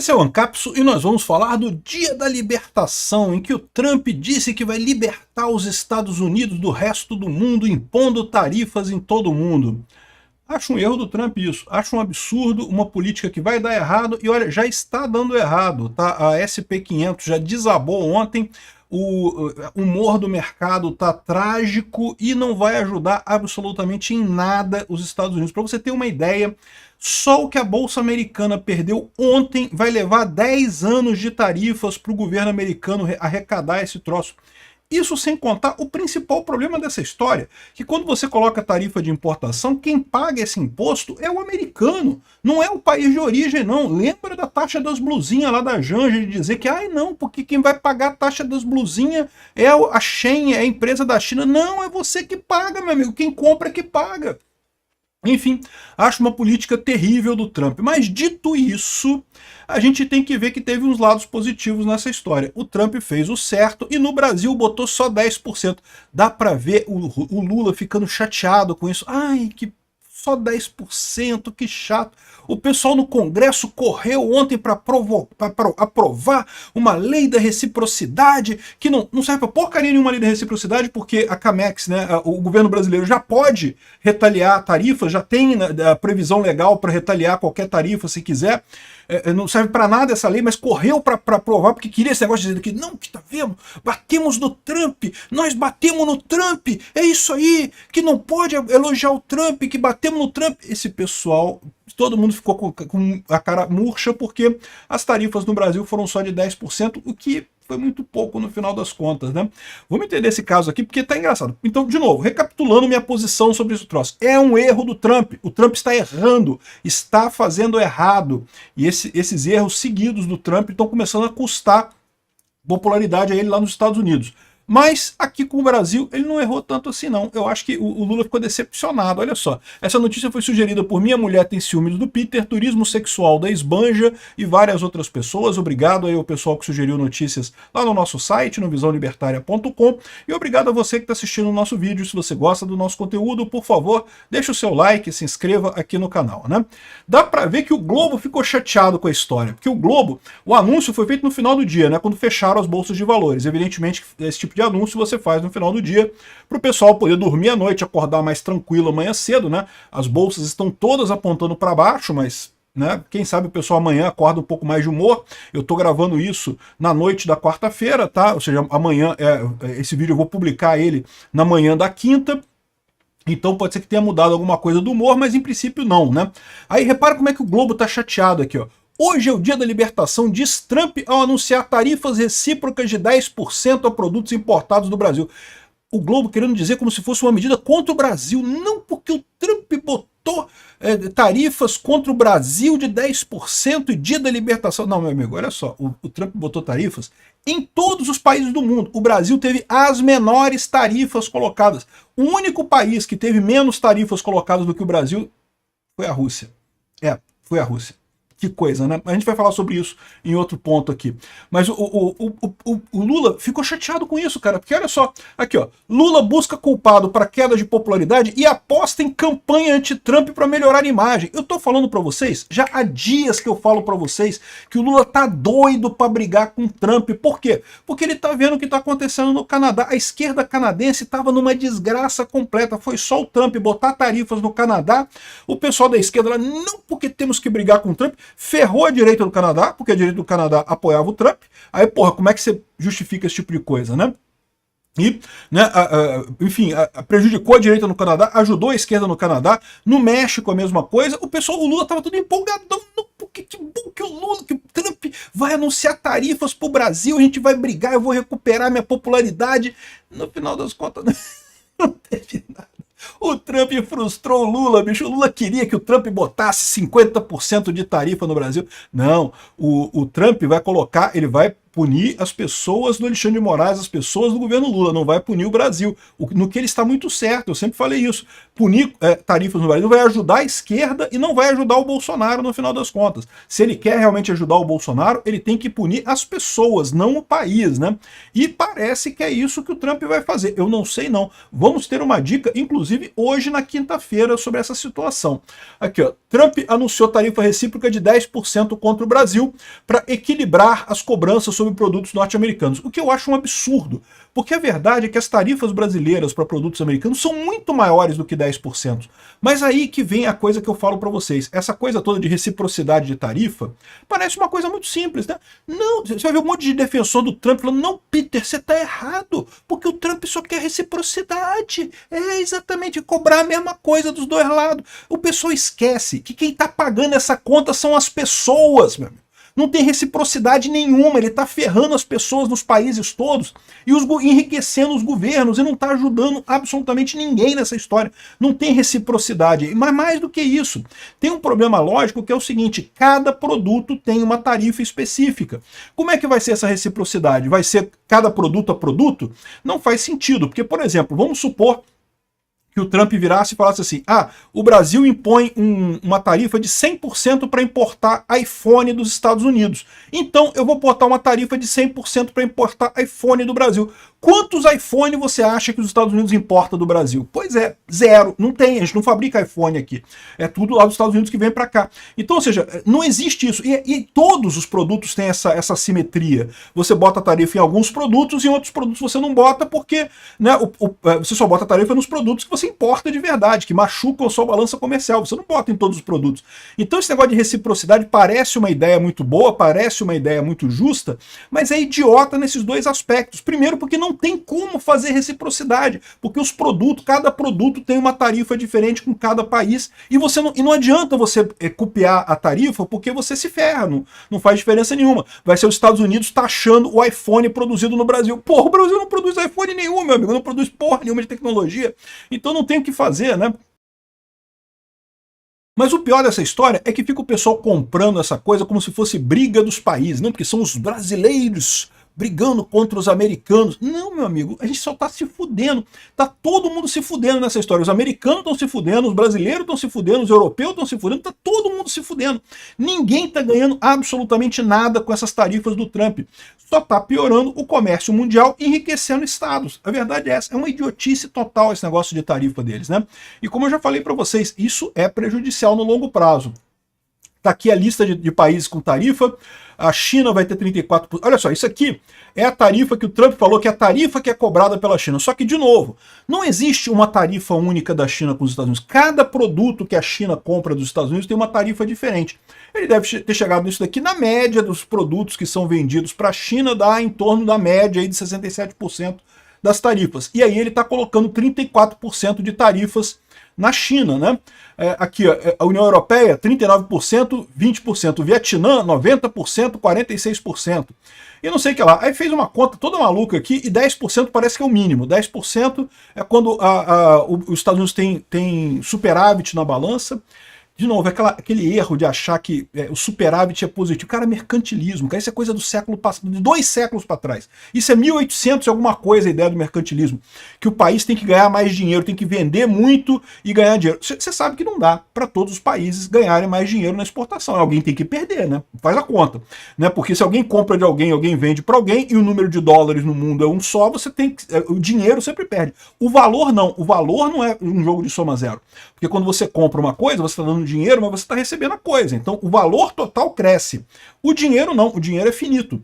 Esse é o Ancapso e nós vamos falar do Dia da Libertação, em que o Trump disse que vai libertar os Estados Unidos do resto do mundo, impondo tarifas em todo o mundo. Acho um erro do Trump isso, acho um absurdo, uma política que vai dar errado, e olha, já está dando errado, tá? A SP500 já desabou ontem, o humor do mercado tá trágico e não vai ajudar absolutamente em nada os Estados Unidos. Para você ter uma ideia, só o que a Bolsa Americana perdeu ontem vai levar 10 anos de tarifas para o governo americano arrecadar esse troço. Isso sem contar o principal problema dessa história, que quando você coloca tarifa de importação, quem paga esse imposto é o americano, não é o país de origem não. Lembra da taxa das blusinhas lá da Janja, de dizer que, ai não, porque quem vai pagar a taxa das blusinhas é a Shein, é a empresa da China. Não, é você que paga, meu amigo, quem compra é que paga. Enfim, acho uma política terrível do Trump. Mas dito isso, a gente tem que ver que teve uns lados positivos nessa história. O Trump fez o certo e no Brasil botou só 10%. Dá para ver o Lula ficando chateado com isso. Ai, que só 10%, que chato. O pessoal no Congresso correu ontem para aprovar uma lei da reciprocidade, que não serve para porcaria nenhuma lei da reciprocidade, porque a CAMEX, né, o governo brasileiro já pode retaliar tarifas, já tem a previsão legal para retaliar qualquer tarifa se quiser. Não serve para nada essa lei, mas correu para aprovar, porque queria esse negócio de dizer que não, que tá vendo? Batemos no Trump, nós batemos no Trump, é isso aí, que não pode elogiar o Trump, que batemos no Trump. Esse pessoal, todo mundo ficou com a cara murcha, porque as tarifas no Brasil foram só de 10%, o que foi muito pouco no final das contas, né? Vamos entender esse caso aqui, porque tá engraçado. Então, de novo, recapitulando minha posição sobre esse troço. É um erro do Trump. O Trump está errando, está fazendo errado. E esses erros seguidos do Trump estão começando a custar popularidade a ele lá nos Estados Unidos. Mas aqui com o Brasil ele não errou tanto assim não. Eu acho que o Lula ficou decepcionado, olha só. Essa notícia foi sugerida por Minha Mulher Tem Ciúmes do Peter, Turismo Sexual da Esbanja e várias outras pessoas. Obrigado aí ao pessoal que sugeriu notícias lá no nosso site, no visãolibertaria.com. E obrigado a você que está assistindo o nosso vídeo. Se você gosta do nosso conteúdo, por favor, deixa o seu like e se inscreva aqui no canal, né? Dá para ver que o Globo ficou chateado com a história, porque o Globo, o anúncio foi feito no final do dia, né? Quando fecharam as bolsas de valores. Evidentemente, esse tipo de anúncio você faz no final do dia para o pessoal poder dormir à noite, acordar mais tranquilo amanhã cedo, né? As bolsas estão todas apontando para baixo, mas, né, quem sabe o pessoal amanhã acorda um pouco mais de humor. Eu estou gravando isso na noite da quarta-feira, tá? Ou seja, amanhã, esse vídeo eu vou publicar ele na manhã da quinta. Então pode ser que tenha mudado alguma coisa do humor, mas em princípio não, né? Aí repara como é que o Globo tá chateado aqui, ó. Hoje é o dia da libertação, diz Trump ao anunciar tarifas recíprocas de 10% a produtos importados do Brasil. O Globo querendo dizer como se fosse uma medida contra o Brasil, não porque o Trump botou tarifas contra o Brasil de 10% e dia da libertação. Não, meu amigo, olha só, o Trump botou tarifas em todos os países do mundo. O Brasil teve as menores tarifas colocadas. O único país que teve menos tarifas colocadas do que o Brasil foi a Rússia. Foi a Rússia. Que coisa, né? A gente vai falar sobre isso em outro ponto aqui. Mas o Lula ficou chateado com isso, cara. Porque olha só, aqui ó, Lula busca culpado para queda de popularidade e aposta em campanha anti-Trump para melhorar a imagem. Eu tô falando para vocês, já há dias que eu falo para vocês que o Lula tá doido para brigar com o Trump. Por quê? Porque ele tá vendo o que tá acontecendo no Canadá. A esquerda canadense tava numa desgraça completa. Foi só o Trump botar tarifas no Canadá. O pessoal da esquerda lá, não porque temos que brigar com o Trump, ferrou a direita do Canadá, porque a direita do Canadá apoiava o Trump. Aí, porra, como é que você justifica esse tipo de coisa, né? E, né, enfim, prejudicou a direita no Canadá, ajudou a esquerda no Canadá. No México a mesma coisa. O Lula tava todo empolgadão, porque que bom que que o Trump vai anunciar tarifas pro Brasil, a gente vai brigar, eu vou recuperar minha popularidade. No final das contas, não teve nada. O Trump frustrou o Lula, bicho. O Lula queria que o Trump botasse 50% de tarifa no Brasil. Não, o Trump vai colocar, ele vai punir as pessoas do Alexandre de Moraes, as pessoas do governo Lula, não vai punir o Brasil. No que ele está muito certo, eu sempre falei isso. Punir tarifas no Brasil vai ajudar a esquerda e não vai ajudar o Bolsonaro no final das contas. Se ele quer realmente ajudar o Bolsonaro, ele tem que punir as pessoas, não o país, né? E parece que é isso que o Trump vai fazer. Eu não sei não. Vamos ter uma dica, inclusive hoje na quinta-feira, sobre essa situação. Aqui, ó. Trump anunciou tarifa recíproca de 10% contra o Brasil para equilibrar as cobranças sobre produtos norte-americanos, o que eu acho um absurdo, porque a verdade é que as tarifas brasileiras para produtos americanos são muito maiores do que 10%. Mas aí que vem a coisa que eu falo para vocês, essa coisa toda de reciprocidade de tarifa, parece uma coisa muito simples, né? Não, você vai ver um monte de defensor do Trump falando, não, Peter, você está errado, porque o Trump só quer reciprocidade, é exatamente cobrar a mesma coisa dos dois lados. O pessoal esquece que quem está pagando essa conta são as pessoas, meu amigo. Não tem reciprocidade nenhuma, ele está ferrando as pessoas nos países todos e enriquecendo os governos e não está ajudando absolutamente ninguém nessa história. Não tem reciprocidade. Mas mais do que isso, tem um problema lógico que é o seguinte, cada produto tem uma tarifa específica. Como é que vai ser essa reciprocidade? Vai ser cada produto a produto? Não faz sentido, porque, por exemplo, vamos supor que o Trump virasse e falasse assim, o Brasil impõe uma tarifa de 100% para importar iPhone dos Estados Unidos. Então eu vou botar uma tarifa de 100% para importar iPhone do Brasil. Quantos iPhone você acha que os Estados Unidos importam do Brasil? Pois é, zero. Não tem, a gente não fabrica iPhone aqui. É tudo lá dos Estados Unidos que vem para cá. Então, ou seja, não existe isso. E todos os produtos têm essa simetria. Você bota a tarifa em alguns produtos e em outros produtos você não bota porque, né, você só bota a tarifa nos produtos que você importa de verdade, que machucam a sua balança comercial. Você não bota em todos os produtos. Então esse negócio de reciprocidade parece uma ideia muito boa, parece uma ideia muito justa, mas é idiota nesses dois aspectos. Primeiro porque não tem como fazer reciprocidade, porque os produtos, cada produto tem uma tarifa diferente com cada país, e não adianta você copiar a tarifa porque você se ferra, não faz diferença nenhuma. Vai ser os Estados Unidos taxando o iPhone produzido no Brasil. Porra, o Brasil não produz iPhone nenhum, meu amigo, não produz porra nenhuma de tecnologia, então não tem o que fazer, né? Mas o pior dessa história é que fica o pessoal comprando essa coisa como se fosse briga dos países, não? Porque são os brasileiros brigando contra os americanos. Não, meu amigo, a gente só tá se fudendo. Tá todo mundo se fudendo nessa história. Os americanos estão se fudendo, os brasileiros estão se fudendo, os europeus estão se fudendo, tá todo mundo se fudendo. Ninguém tá ganhando absolutamente nada com essas tarifas do Trump. Só tá piorando o comércio mundial e enriquecendo estados. A verdade é essa, é uma idiotice total esse negócio de tarifa deles, né? E como eu já falei para vocês, isso é prejudicial no longo prazo. Está aqui a lista de países com tarifa. A China vai ter 34%. Olha só, isso aqui é a tarifa que o Trump falou que é a tarifa que é cobrada pela China. Só que, de novo, não existe uma tarifa única da China com os Estados Unidos. Cada produto que a China compra dos Estados Unidos tem uma tarifa diferente. Ele deve ter chegado nisso daqui na média dos produtos que são vendidos para a China, dá em torno da média aí de 67% das tarifas. E aí ele está colocando 34% de tarifas na China, né? Aqui, ó, a União Europeia, 39%, 20%. O Vietnã, 90%, 46%. E não sei o que lá. Aí fez uma conta toda maluca aqui e 10% parece que é o mínimo. 10% é quando os Estados Unidos tem superávit na balança. De novo, aquele erro de achar que o superávit é positivo. Cara, mercantilismo. Cara, isso é coisa do século passado, de 2 séculos para trás. Isso é 1800 e alguma coisa, a ideia do mercantilismo. Que o país tem que ganhar mais dinheiro, tem que vender muito e ganhar dinheiro. Você sabe que não dá para todos os países ganharem mais dinheiro na exportação. Alguém tem que perder, né? Faz a conta. Né? Porque se alguém compra de alguém, alguém vende para alguém, e o número de dólares no mundo é um só, você tem o dinheiro sempre perde. O valor não. O valor não é um jogo de soma zero. Porque quando você compra uma coisa, você está dando dinheiro, mas você está recebendo a coisa. Então o valor total cresce. O dinheiro não, o dinheiro é finito.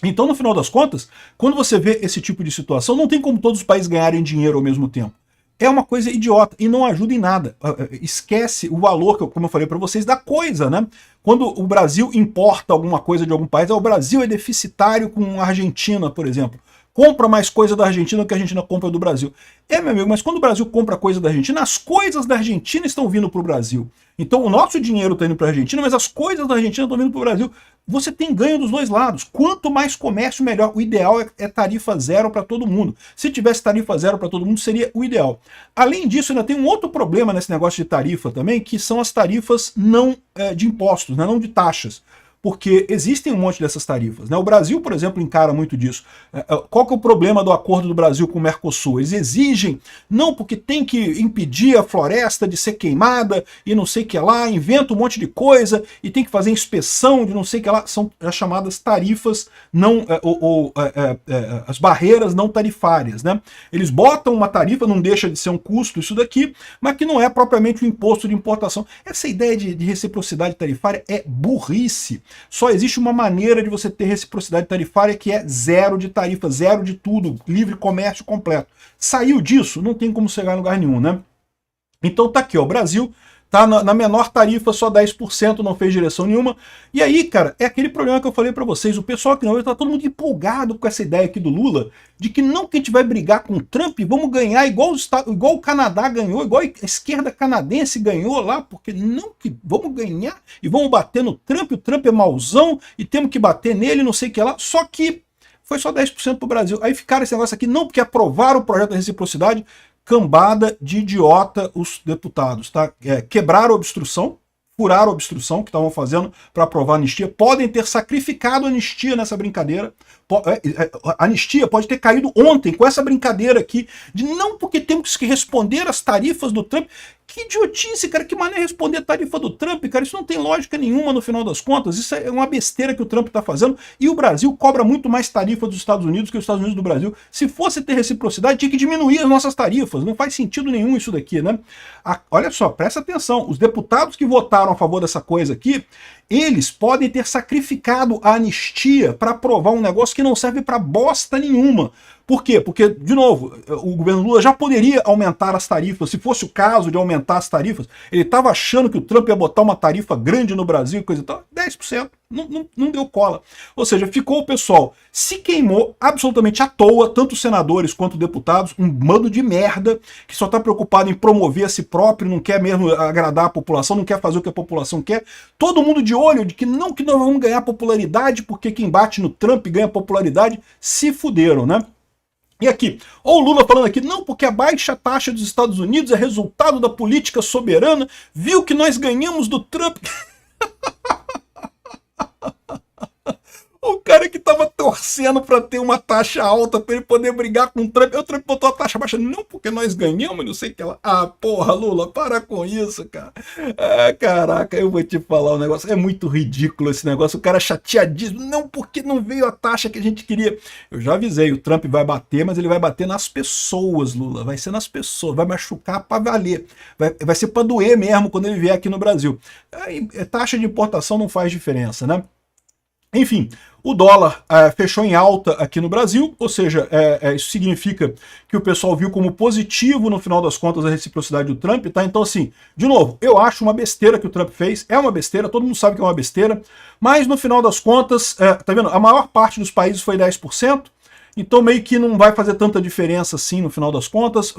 Então, no final das contas, quando você vê esse tipo de situação, não tem como todos os países ganharem dinheiro ao mesmo tempo. É uma coisa idiota e não ajuda em nada. Esquece o valor, como eu falei para vocês, da coisa, né? Quando o Brasil importa alguma coisa de algum país, o Brasil é deficitário com a Argentina, por exemplo. Compra mais coisa da Argentina do que a Argentina compra do Brasil. Meu amigo, mas quando o Brasil compra coisa da Argentina, as coisas da Argentina estão vindo para o Brasil. Então o nosso dinheiro está indo para a Argentina, mas as coisas da Argentina estão vindo para o Brasil. Você tem ganho dos dois lados. Quanto mais comércio, melhor. O ideal é tarifa zero para todo mundo. Se tivesse tarifa zero para todo mundo, seria o ideal. Além disso, ainda tem um outro problema nesse negócio de tarifa também, que são as tarifas não de impostos, né, não de taxas. porque existem um monte dessas tarifas, né? O Brasil, por exemplo, encara muito disso. Qual que é o problema do acordo do Brasil com o Mercosul? Eles exigem, não porque tem que impedir a floresta de ser queimada e não sei o que lá, inventa um monte de coisa e tem que fazer inspeção de não sei o que lá, são as chamadas tarifas não, as barreiras não tarifárias, né? Eles botam uma tarifa, não deixa de ser um custo isso daqui, mas que não é propriamente um imposto de importação. Essa ideia de reciprocidade tarifária é burrice. Só existe uma maneira de você ter reciprocidade tarifária, que é zero de tarifa, zero de tudo, livre comércio completo. Saiu disso, não tem como chegar em lugar nenhum, né? Então tá aqui, ó, o Brasil tá na menor tarifa, só 10%, não fez direção nenhuma. E aí, cara, é aquele problema que eu falei para vocês, o pessoal aqui não tá todo mundo empolgado com essa ideia aqui do Lula, de que não que a gente vai brigar com o Trump, vamos ganhar igual o Canadá ganhou, igual a esquerda canadense ganhou lá, porque não que vamos ganhar e vamos bater no Trump, o Trump é mauzão e temos que bater nele, não sei o que lá, só que foi só 10% pro Brasil. Aí ficaram esse negócio aqui, não porque aprovaram o projeto da reciprocidade, cambada de idiota os deputados, tá? Quebraram a obstrução, furaram a obstrução que estavam fazendo para aprovar a anistia, podem ter sacrificado a anistia nessa brincadeira. A anistia pode ter caído ontem com essa brincadeira aqui, de não porque temos que responder às tarifas do Trump. Que idiotice, cara, que maneira responder a tarifa do Trump, cara, isso não tem lógica nenhuma no final das contas, isso é uma besteira que o Trump está fazendo, e o Brasil cobra muito mais tarifa dos Estados Unidos que os Estados Unidos do Brasil. Se fosse ter reciprocidade, tinha que diminuir as nossas tarifas, não faz sentido nenhum isso daqui, né? Olha só, presta atenção, os deputados que votaram a favor dessa coisa aqui, eles podem ter sacrificado a anistia para aprovar um negócio que não serve para bosta nenhuma. Por quê? Porque, de novo, o governo Lula já poderia aumentar as tarifas, se fosse o caso de aumentar as tarifas. Ele estava achando que o Trump ia botar uma tarifa grande no Brasil e coisa e tal. 10%. Não deu cola. Ou seja, ficou o pessoal se queimou absolutamente à toa, tanto os senadores quanto deputados, um bando de merda que só está preocupado em promover a si próprio, não quer mesmo agradar a população, não quer fazer o que a população quer. Todo mundo de olho de que nós vamos ganhar popularidade, porque quem bate no Trump ganha popularidade, se fuderam, né? E aqui, ou o Lula falando aqui, não, porque a baixa taxa dos Estados Unidos é resultado da política soberana, viu que nós ganhamos do Trump. O cara que tava torcendo para ter uma taxa alta para ele poder brigar com o Trump botou a taxa baixa, não porque nós ganhamos, não sei o que lá. Ah, porra, Lula, para com isso, cara. Ah, caraca, eu vou te falar um negócio, é muito ridículo esse negócio, o cara chateadíssimo, não porque não veio a taxa que a gente queria. Eu já avisei, o Trump vai bater, mas ele vai bater nas pessoas, Lula, vai ser nas pessoas, vai machucar para valer, vai ser para doer mesmo quando ele vier aqui no Brasil. Aí, taxa de importação não faz diferença, né? Enfim, o dólar fechou em alta aqui no Brasil, ou seja, isso significa que o pessoal viu como positivo, no final das contas, a reciprocidade do Trump, tá? Então, assim, de novo, eu acho uma besteira que o Trump fez, é uma besteira, todo mundo sabe que é uma besteira, mas no final das contas, tá vendo? A maior parte dos países foi 10%, então meio que não vai fazer tanta diferença assim no final das contas,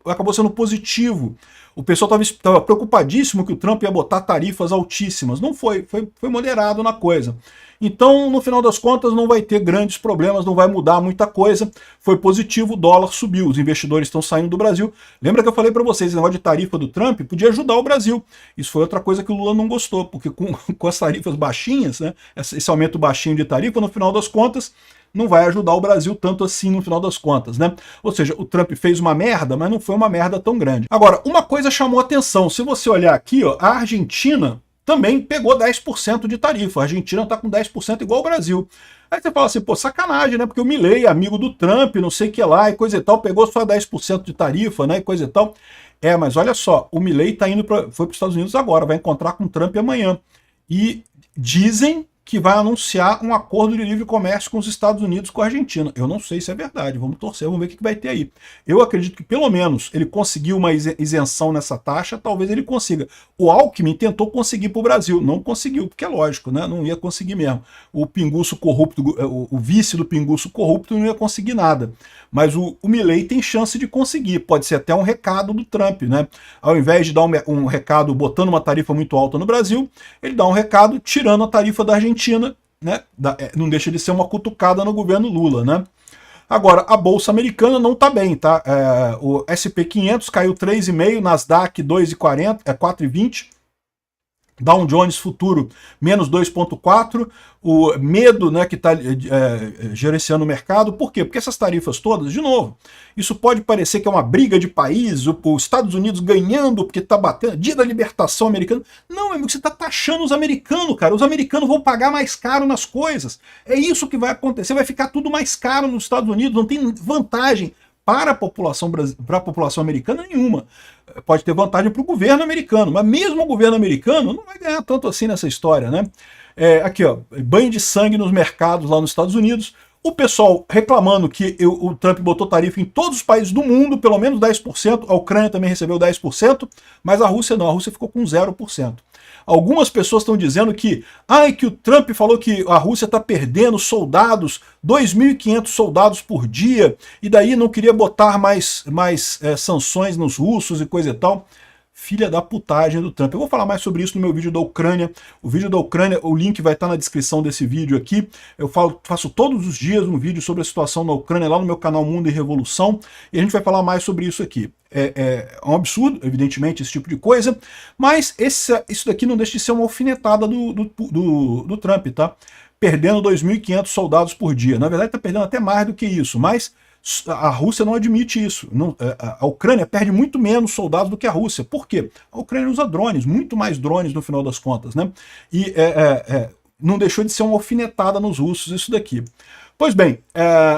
acabou sendo positivo. O pessoal estava preocupadíssimo que o Trump ia botar tarifas altíssimas, não foi moderado na coisa. Então, no final das contas, não vai ter grandes problemas, não vai mudar muita coisa. Foi positivo, o dólar subiu, os investidores estão saindo do Brasil. Lembra que eu falei para vocês, esse negócio de tarifa do Trump podia ajudar o Brasil. Isso foi outra coisa que o Lula não gostou, porque com as tarifas baixinhas, né, esse aumento baixinho de tarifa, no final das contas, não vai ajudar o Brasil tanto assim no final das contas, né? Ou seja, o Trump fez uma merda, mas não foi uma merda tão grande. Agora, uma coisa chamou atenção, se você olhar aqui, ó, a Argentina também pegou 10% de tarifa. A Argentina está com 10% igual ao Brasil. Aí você fala assim, pô, sacanagem, né? Porque o Milei, amigo do Trump, não sei o que lá, e coisa e tal, pegou só 10% de tarifa, né? E coisa e tal. Mas olha só, o Milei foi para os Estados Unidos agora, vai encontrar com o Trump amanhã. E dizem que vai anunciar um acordo de livre comércio com os Estados Unidos, com a Argentina. Eu não sei se é verdade, vamos torcer, vamos ver o que vai ter aí. Eu acredito que pelo menos ele conseguiu uma isenção nessa taxa, talvez ele consiga. O Alckmin tentou conseguir para o Brasil, não conseguiu, porque é lógico, né? Não ia conseguir mesmo. O pinguço corrupto, o vice do pinguço corrupto não ia conseguir nada. Mas o Milei tem chance de conseguir, pode ser até um recado do Trump, né? Ao invés de dar um recado botando uma tarifa muito alta no Brasil, ele dá um recado tirando a tarifa da Argentina, né? Não deixa de ser uma cutucada no governo Lula, né? Agora, a Bolsa Americana não está bem, tá? O SP 500 caiu 3,5, Nasdaq 2,40, 4,20. Dow Jones futuro menos 2,4%, o medo, né, que está gerenciando o mercado. Por quê? Porque essas tarifas todas, de novo, isso pode parecer que é uma briga de país, os Estados Unidos ganhando porque está batendo, dia da libertação americana. Não, meu amigo, você está taxando os americanos, cara. Os americanos vão pagar mais caro nas coisas. É isso que vai acontecer, vai ficar tudo mais caro nos Estados Unidos, não tem vantagem para a população americana nenhuma. Pode ter vantagem para o governo americano, mas mesmo o governo americano não vai ganhar tanto assim nessa história, né? Aqui, ó, banho de sangue nos mercados lá nos Estados Unidos, o pessoal reclamando que o Trump botou tarifa em todos os países do mundo, pelo menos 10%, a Ucrânia também recebeu 10%, mas a Rússia não, a Rússia ficou com 0%. Algumas pessoas estão dizendo que o Trump falou que a Rússia está perdendo soldados, 2.500 soldados por dia, e daí não queria botar mais sanções nos russos e coisa e tal. Filha da putagem do Trump. Eu vou falar mais sobre isso no meu vídeo da Ucrânia. O vídeo da Ucrânia, o link vai estar na descrição desse vídeo aqui. Eu faço todos os dias um vídeo sobre a situação na Ucrânia lá no meu canal Mundo e Revolução, e a gente vai falar mais sobre isso aqui. É um absurdo, evidentemente, esse tipo de coisa, mas isso daqui não deixa de ser uma alfinetada do Trump, tá? Perdendo 2.500 soldados por dia. Na verdade, está perdendo até mais do que isso, mas a Rússia não admite isso. A Ucrânia perde muito menos soldados do que a Rússia. Por quê? A Ucrânia usa drones, muito mais drones no final das contas, né? E não deixou de ser uma alfinetada nos russos isso daqui. Pois bem,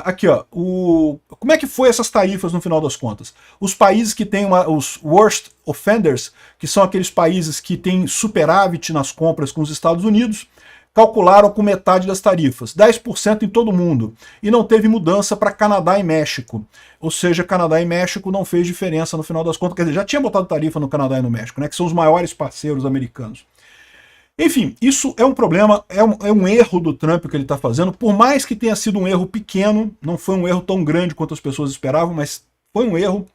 aqui ó, como é que foi essas tarifas no final das contas? Os países que têm os worst offenders, que são aqueles países que têm superávit nas compras com os Estados Unidos, calcularam com metade das tarifas, 10% em todo mundo, e não teve mudança para Canadá e México. Ou seja, Canadá e México não fez diferença no final das contas, quer dizer, já tinha botado tarifa no Canadá e no México, né, que são os maiores parceiros americanos. Enfim, isso é um problema, é um erro do Trump que ele está fazendo, por mais que tenha sido um erro pequeno, não foi um erro tão grande quanto as pessoas esperavam, mas foi um erro,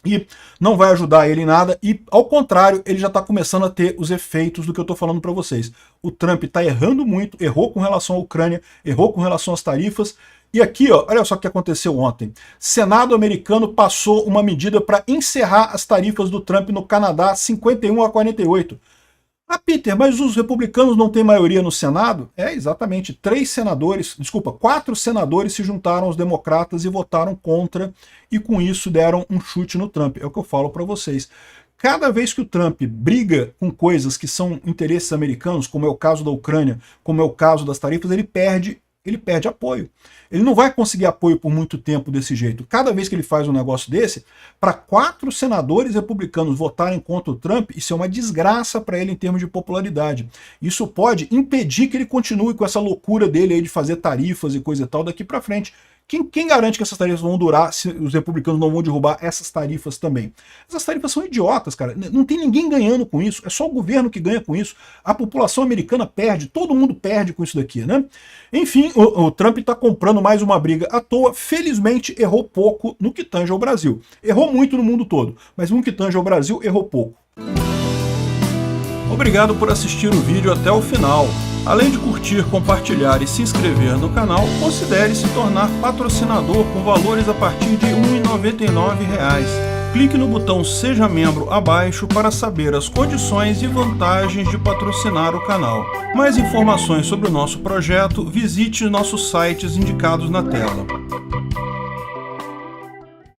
e não vai ajudar ele em nada, e ao contrário, ele já está começando a ter os efeitos do que eu estou falando para vocês. O Trump está errando muito, errou com relação à Ucrânia, errou com relação às tarifas, e aqui, ó, olha só o que aconteceu ontem. Senado americano passou uma medida para encerrar as tarifas do Trump no Canadá, 51-48. Ah, Peter, mas os republicanos não têm maioria no Senado? Exatamente, 4 senadores se juntaram aos democratas e votaram contra, e com isso deram um chute no Trump. É o que eu falo para vocês. Cada vez que o Trump briga com coisas que são interesses americanos, como é o caso da Ucrânia, como é o caso das tarifas, ele perde apoio. Ele não vai conseguir apoio por muito tempo desse jeito. Cada vez que ele faz um negócio desse, para 4 senadores republicanos votarem contra o Trump, isso é uma desgraça para ele em termos de popularidade. Isso pode impedir que ele continue com essa loucura dele aí de fazer tarifas e coisa e tal daqui para frente. Quem garante que essas tarifas vão durar se os republicanos não vão derrubar essas tarifas também? Essas tarifas são idiotas, cara. Não tem ninguém ganhando com isso. É só o governo que ganha com isso. A população americana perde. Todo mundo perde com isso daqui, né? Enfim, o Trump está comprando mais uma briga à toa. Felizmente, errou pouco no que tange ao Brasil. Errou muito no mundo todo, mas no que tange ao Brasil, errou pouco. Obrigado por assistir o vídeo até o final. Além de curtir, compartilhar e se inscrever no canal, considere se tornar patrocinador com valores a partir de R$ 1,99. Clique no botão Seja Membro abaixo para saber as condições e vantagens de patrocinar o canal. Mais informações sobre o nosso projeto, visite nossos sites indicados na tela.